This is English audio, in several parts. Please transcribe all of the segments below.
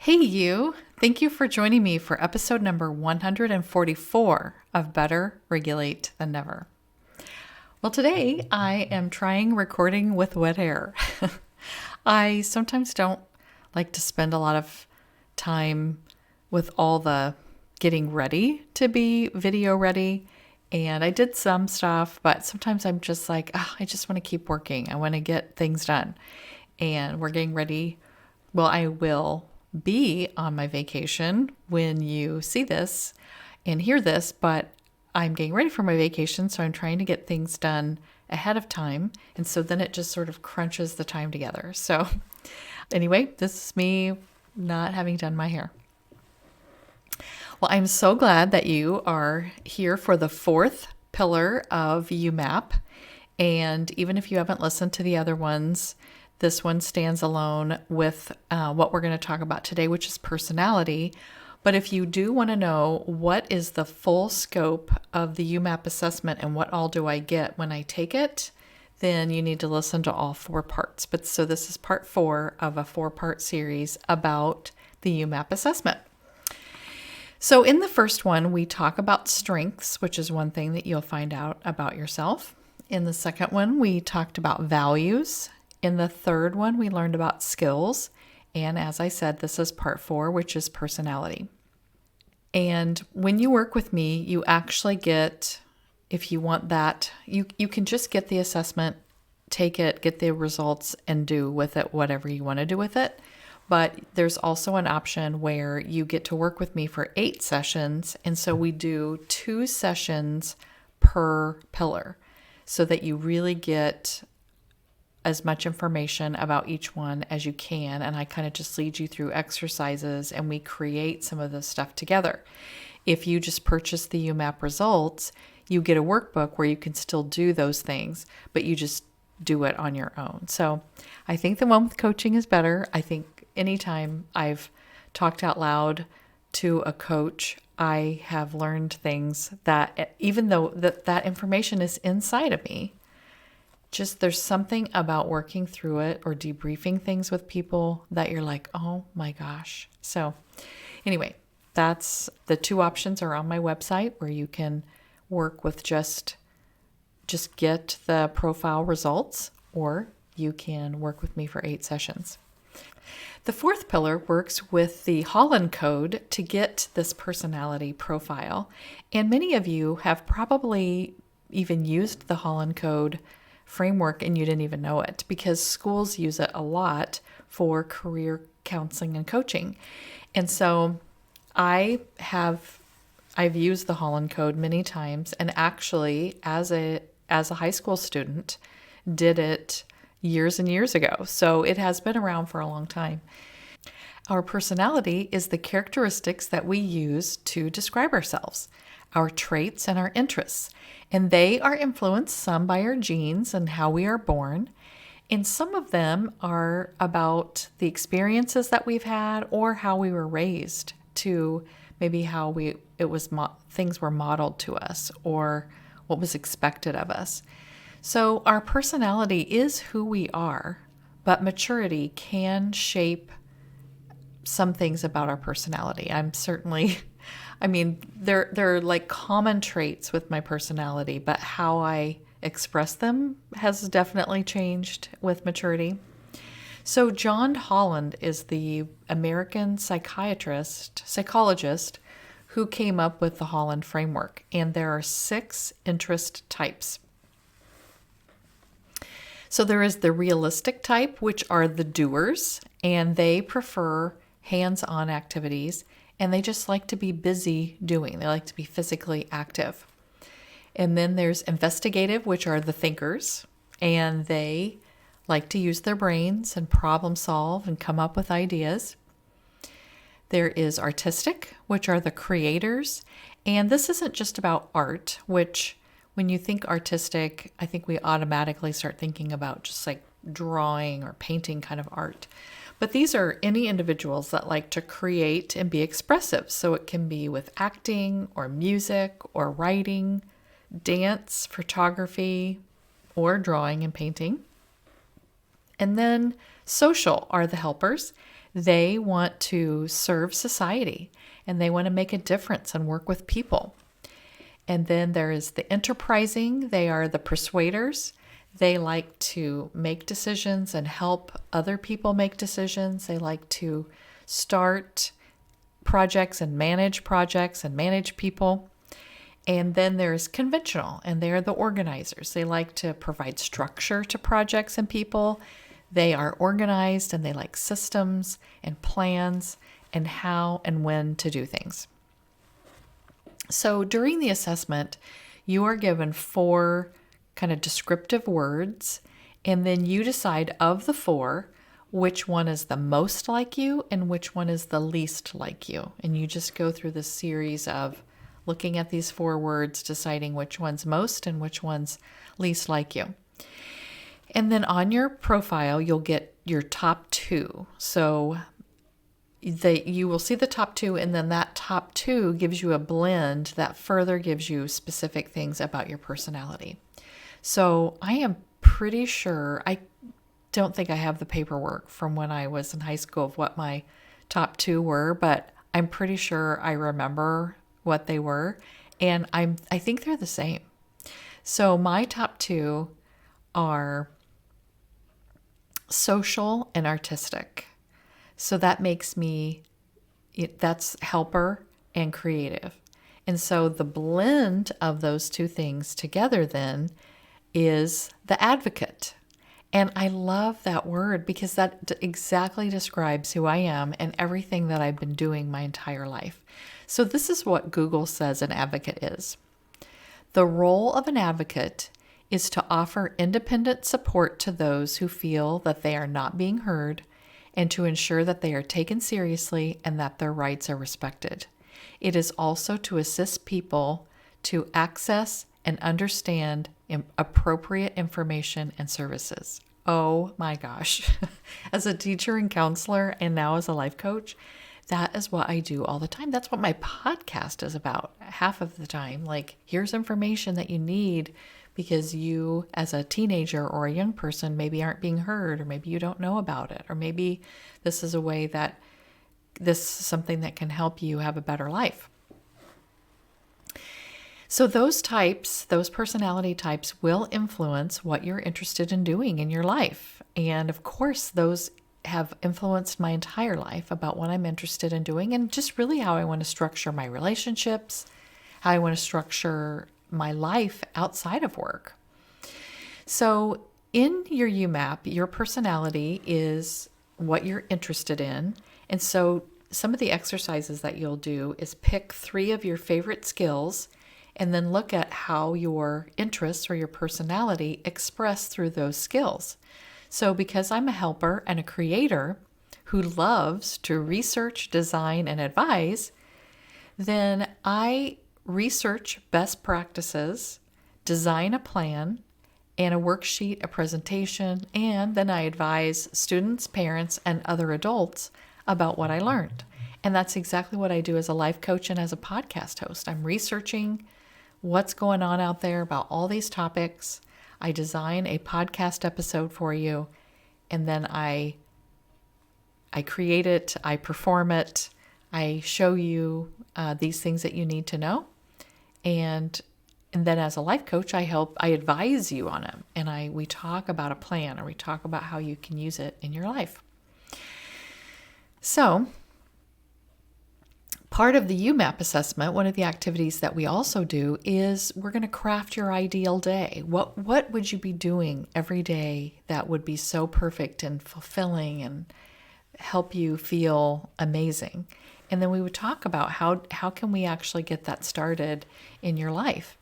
Hey, you! Thank you for joining me for episode number 144 of Better Regulate Than Never. Well, today I am trying recording with wet hair. I sometimes don't like to spend a lot of time with all the getting ready to be video ready. And I did some stuff, but sometimes I'm just like, I just want to keep working. I want to get things done. And we're getting ready. Well, I will be on my vacation when you see this and hear this, but I'm getting ready for my vacation, so I'm trying to get things done ahead of time. And so then it just sort of crunches the time together. So anyway, this is me not having done my hair. Well, I'm so glad that you are here for the fourth pillar of YouMap. And even if you haven't listened to the other ones, this one stands alone with what we're going to talk about today, which is personality. But if you do want to know what is the full scope of the YouMap assessment and what all do I get when I take it, then you need to listen to all four parts. But so this is part 4 of a 4-part series about the YouMap assessment. So in the first one, we talk about strengths, which is one thing that you'll find out about yourself. In the second one, we talked about values. In the third one, we learned about skills. And as I said, this is part 4, which is personality. And when you work with me, you actually get, if you want that, you can just get the assessment, take it, get the results, and do with it whatever you want to do with it. But there's also an option where you get to work with me for 8 sessions. And so we do 2 sessions per pillar so that you really get as much information about each one as you can. And I kind of just lead you through exercises and we create some of this stuff together. If you just purchase the YouMap results, you get a workbook where you can still do those things, but you just do it on your own. So I think the one with coaching is better. I think anytime I've talked out loud to a coach, I have learned things that even though that information is inside of me, just there's something about working through it or debriefing things with people that you're like, oh my gosh. So anyway, that's the 2 options are on my website where you can work with just get the profile results, or you can work with me for 8 sessions. The 4th pillar works with the Holland Code to get this personality profile. And many of you have probably even used the Holland Code framework and you didn't even know it, because schools use it a lot for career counseling and coaching. And so I've used the Holland Code many times, and actually as a high school student did it years and years ago. So it has been around for a long time. Our personality is the characteristics that we use to describe ourselves, our traits and our interests. And they are influenced some by our genes and how we are born. And some of them are about the experiences that we've had or how we were raised, to maybe how things were modeled to us or what was expected of us. So our personality is who we are, but maturity can shape some things about our personality. There are like common traits with my personality, but how I express them has definitely changed with maturity. So John Holland is the American psychologist who came up with the Holland framework, and there are 6 interest types. So there is the realistic type, which are the doers, and they prefer hands-on activities, and they just like to be busy doing. They like to be physically active. And then there's investigative, which are the thinkers, and they like to use their brains and problem solve and come up with ideas. There is artistic, which are the creators, and this isn't just about art, which when you think artistic, I think we automatically start thinking about just like drawing or painting kind of art. But these are any individuals that like to create and be expressive. So it can be with acting or music or writing, dance, photography, or drawing and painting. And then social are the helpers. They want to serve society and they want to make a difference and work with people. And then there is the enterprising. They are the persuaders. They like to make decisions and help other people make decisions. They like to start projects and manage people. And then there's conventional, and they're the organizers. They like to provide structure to projects and people. They are organized and they like systems and plans and how and when to do things. So during the assessment, you are given 4 kind of descriptive words, and then you decide of the 4, which one is the most like you and which one is the least like you. And you just go through this series of looking at these 4 words, deciding which one's most and which one's least like you. And then on your profile, you'll get your top 2. So you will see the top 2, and then that top 2 gives you a blend that further gives you specific things about your personality. So I am pretty sure, I don't think I have the paperwork from when I was in high school of what my top 2 were, but I'm pretty sure I remember what they were, and I think they're the same. So my top 2 are social and artistic. So that makes that's helper and creative. And so the blend of those 2 things together then is the advocate. And I love that word because that exactly describes who I am and everything that I've been doing my entire life. So this is what Google says an advocate is. The role of an advocate is to offer independent support to those who feel that they are not being heard and to ensure that they are taken seriously and that their rights are respected. It is also to assist people to access and understand appropriate information and services. Oh my gosh. As a teacher and counselor and now as a life coach, that is what I do all the time. That's what my podcast is about half of the time. Like, here's information that you need because you, as a teenager or a young person, maybe aren't being heard, or maybe you don't know about it, or maybe this is a way that this is something that can help you have a better life. So those personality types will influence what you're interested in doing in your life. And of course, those have influenced my entire life about what I'm interested in doing and just really how I want to structure my relationships, how I want to structure my life outside of work. So in your YouMap, your personality is what you're interested in. And so some of the exercises that you'll do is pick 3 of your favorite skills and then look at how your interests or your personality express through those skills. So because I'm a helper and a creator who loves to research, design, and advise, then I research best practices, design a plan and a worksheet, a presentation, and then I advise students, parents, and other adults about what I learned. And that's exactly what I do as a life coach and as a podcast host. I'm researching what's going on out there about all these topics. I design a podcast episode for you, and then I create it, I perform it, I show you these things that you need to know. And then as a life coach, I advise you on them. And we talk about a plan, or we talk about how you can use it in your life. So part of the YouMap assessment, one of the activities that we also do is we're going to craft your ideal day. What would you be doing every day that would be so perfect and fulfilling and help you feel amazing? And then we would talk about how can we actually get that started in your life.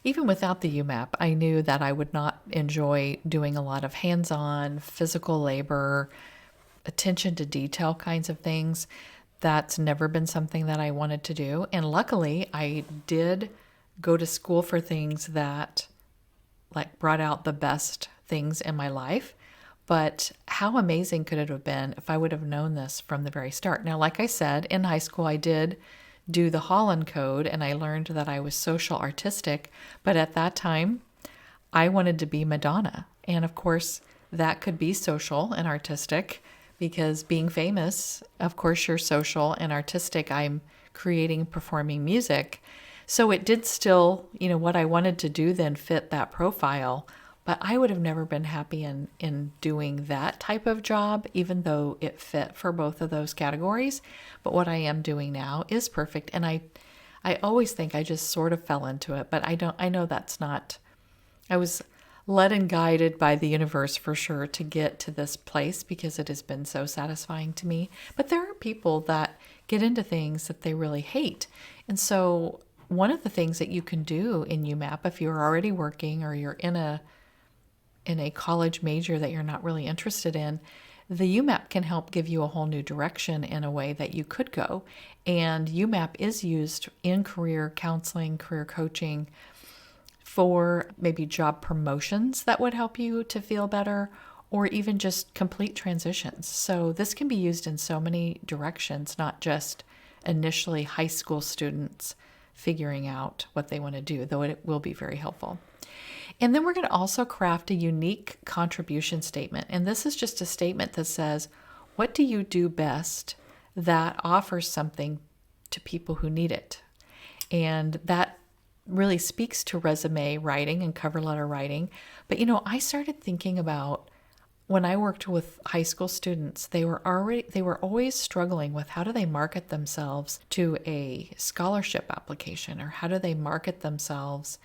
Even without the YouMap, I knew that I would not enjoy doing a lot of hands-on physical labor, attention to detail kinds of things. That's never been something that I wanted to do. And luckily, I did go to school for things that brought out the best things in my life. But how amazing could it have been if I would have known this from the very start? Now, like I said, in high school, I did do the Holland Code, and I learned that I was social artistic. But at that time, I wanted to be Madonna. And of course, that could be social and artistic, because being famous, of course, you're social and artistic. I'm creating, performing music. So it did still, what I wanted to do then fit that profile, but I would have never been happy in doing that type of job, even though it fit for both of those categories. But what I am doing now is perfect. And I always think I just sort of fell into it, but I know that's not, I was led and guided by the universe for sure to get to this place because it has been so satisfying to me. But there are people that get into things that they really hate. And so one of the things that you can do in YouMap, if you're already working or you're in a college major that you're not really interested in, the YouMap can help give you a whole new direction in a way that you could go. And YouMap is used in career counseling, career coaching, for maybe job promotions that would help you to feel better, or even just complete transitions. So this can be used in so many directions, not just initially high school students figuring out what they want to do, though it will be very helpful. And then we're going to also craft a unique contribution statement. And this is just a statement that says, what do you do best that offers something to people who need it? And that really speaks to resume writing and cover letter writing. But I started thinking about when I worked with high school students, they were always struggling with how do they market themselves to a scholarship application, or how do they market themselves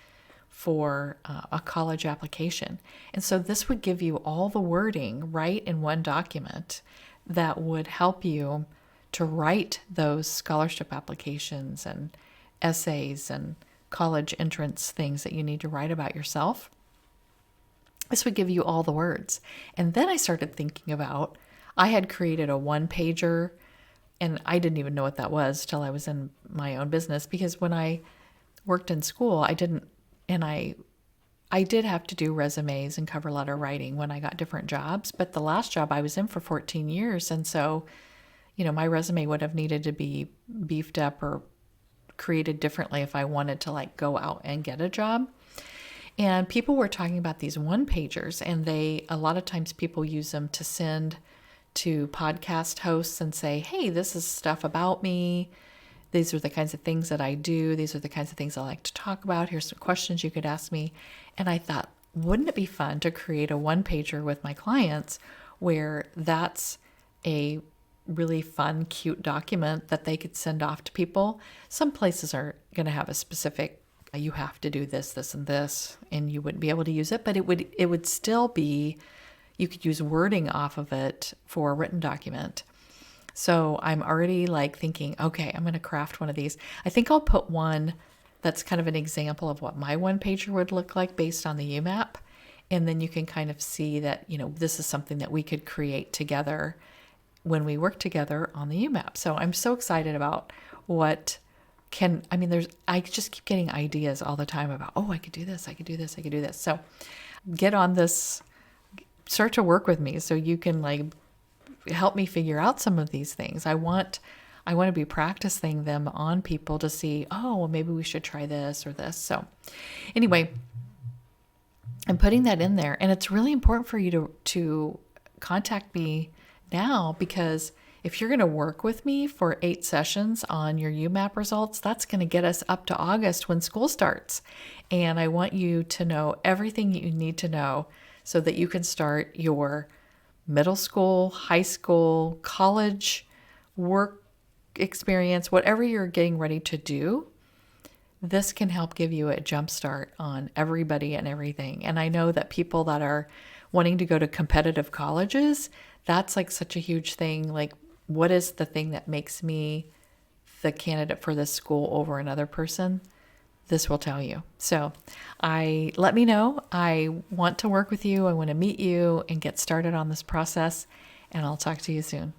for a college application. And so this would give you all the wording right in one document that would help you to write those scholarship applications and essays and college entrance things that you need to write about yourself. This would give you all the words. And then I started thinking about, I had created a one-pager, and I didn't even know what that was till I was in my own business, because when I worked in school, I didn't, and I did have to do resumes and cover letter writing when I got different jobs, but the last job I was in for 14 years. And so, my resume would have needed to be beefed up or created differently if I wanted to go out and get a job. And people were talking about these one-pagers, and a lot of times people use them to send to podcast hosts and say, hey, this is stuff about me. These are the kinds of things that I do. These are the kinds of things I like to talk about. Here's some questions you could ask me. And I thought, wouldn't it be fun to create a one-pager with my clients where that's a really fun, cute document that they could send off to people? Some places are going to have a specific, you have to do this, this, and this, and you wouldn't be able to use it, but it would still be, you could use wording off of it for a written document. So I'm already thinking, okay, I'm going to craft one of these. I think I'll put one that's kind of an example of what my one-pager would look like based on the YouMap. And then you can kind of see that, this is something that we could create together when we work together on the YouMap. So I'm so excited about I just keep getting ideas all the time about, I could do this, I could do this, I could do this. So get on this, start to work with me so you can help me figure out some of these things. I want to be practicing them on people to see, maybe we should try this or this. So anyway, I'm putting that in there, and it's really important for you to contact me now, because if you're going to work with me for 8 sessions on your YouMap results, that's going to get us up to August when school starts. And I want you to know everything you need to know so that you can start your middle school, high school, college, work experience, whatever you're getting ready to do. This can help give you a jump start on everybody and everything. And I know that people that are wanting to go to competitive colleges, that's such a huge thing. What is the thing that makes me the candidate for this school over another person? This will tell you. So let me know. I want to work with you. I want to meet you and get started on this process, and I'll talk to you soon.